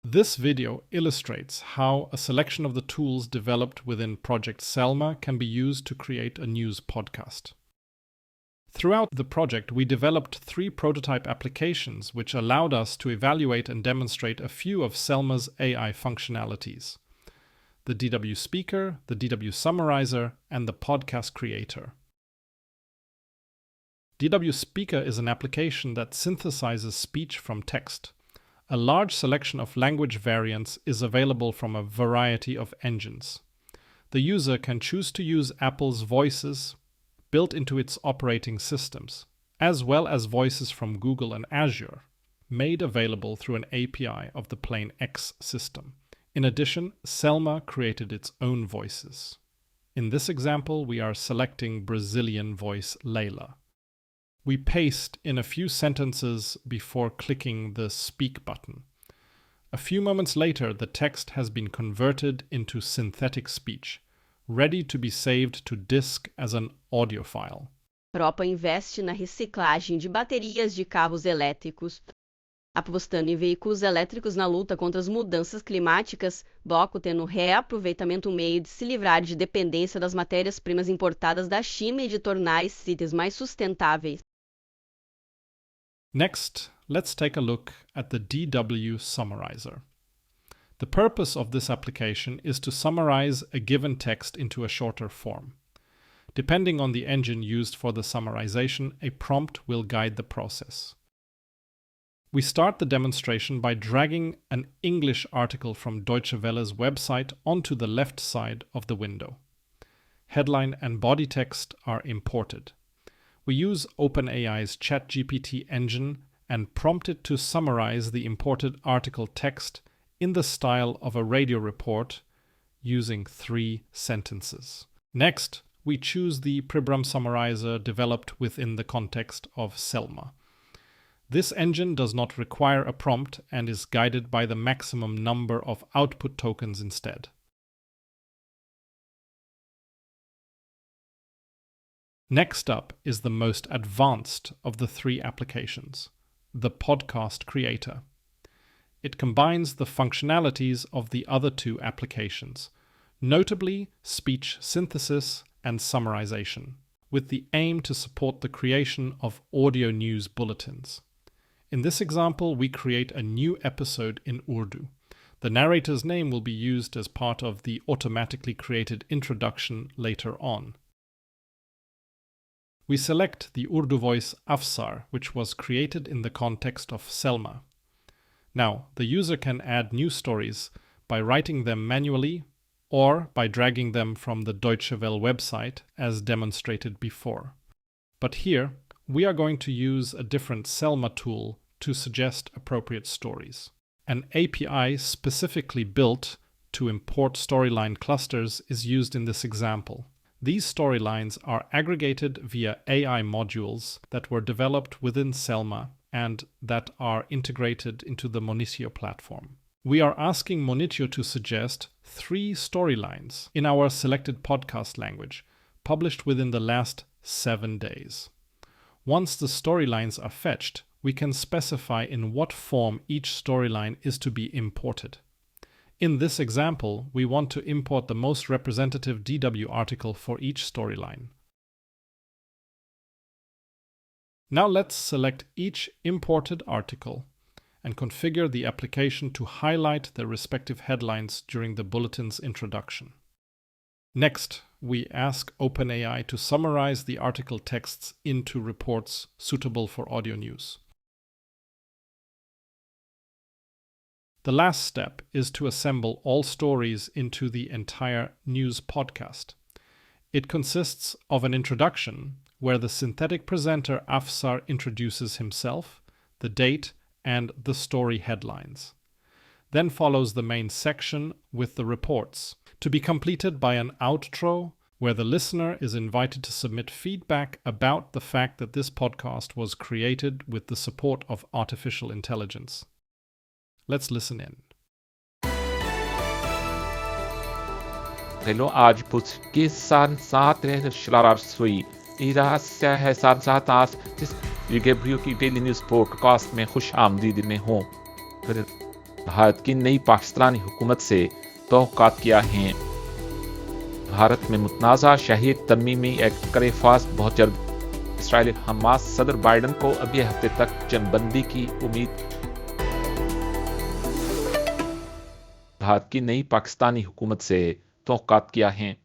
This video illustrates how a selection of the tools developed within Project SELMA can be used to create a news podcast. Throughout the project, we developed 3 prototype applications which allowed us to evaluate and demonstrate a few of SELMA's AI functionalities: the DW Speaker, the DW Summarizer, and the Podcast Creator. DW Speaker is an application that synthesizes speech from text. A large selection of language variants is available from a variety of engines. The user can choose to use Apple's voices built into its operating systems, as well as voices from Google and Azure, made available through an API of the Plain X system. In addition, SELMA created its own voices. In this example, we are selecting Brazilian voice Leila. We paste in a few sentences before clicking the Speak button. A few moments later, the text has been converted into synthetic speech, ready to be saved to disk as an audio file. Europa investe na reciclagem de baterias de carros elétricos. Apostando em veículos elétricos na luta contra as mudanças climáticas, bloco tendo reaproveitamento um meio de se livrar de dependência das matérias-primas importadas da China e de tornar esses itens mais sustentáveis. Next, let's take a look at the DW Summarizer. The purpose of this application is to summarize a given text into a shorter form. Depending on the engine used for the summarization, a prompt will guide the process. We start the demonstration by dragging an English article from Deutsche Welle's website onto the left side of the window. Headline and body text are imported. We use OpenAI's ChatGPT engine and prompt it to summarize the imported article text in the style of a radio report using 3 sentences. Next, we choose the Priberam summarizer developed within the context of SELMA. This engine does not require a prompt and is guided by the maximum number of output tokens instead. Next up is the most advanced of the 3 applications, the Podcast Creator. It combines the functionalities of the other 2 applications, notably speech synthesis and summarization, with the aim to support the creation of audio news bulletins. In this example, we create a new episode in Urdu. The narrator's name will be used as part of the automatically created introduction later on. We select the Urdu voice Afsar, which was created in the context of SELMA. Now, the user can add new stories by writing them manually or by dragging them from the Deutsche Welle website as demonstrated before. But here, we are going to use a different SELMA tool to suggest appropriate stories. An API specifically built to import storyline clusters is used in this example. These storylines are aggregated via AI modules that were developed within SELMA and that are integrated into the Monitio platform. We are asking Monitio to suggest 3 storylines in our selected podcast language, published within the last 7 days. Once the storylines are fetched, we can specify in what form each storyline is to be imported. In this example, we want to import the most representative DW article for each storyline. Now let's select each imported article and configure the application to highlight their respective headlines during the bulletin's introduction. Next, we ask OpenAI to summarize the article texts into reports suitable for audio news. The last step is to assemble all stories into the entire news podcast. It consists of an introduction where the synthetic presenter Afsar introduces himself, the date, and the story headlines. Then follows the main section with the reports, to be completed by an outro where the listener is invited to submit feedback about the fact that this podcast was created with the support of artificial intelligence. Let's listen in. Hello, आज पुचके साथ शरार सुई इरास्या है साथ जिस UK की daily news podcast में खुश आमदीद में हूँ फिर भारत की नई पाकिस्तानी हुकूमत से तौक़ुक़ात क्या हैं। भारत में मुतनाज़ा शहरी तरमीमी एक्ट करे फास्ट बहुत जल्द। इसराइली हमास सदर बाइडन को अगले हफ्ते तक जंगबंदी की उम्मीद। भारत की नई पाकिस्तानी हुकूमत से तौक़ुक़ात क्या हैं।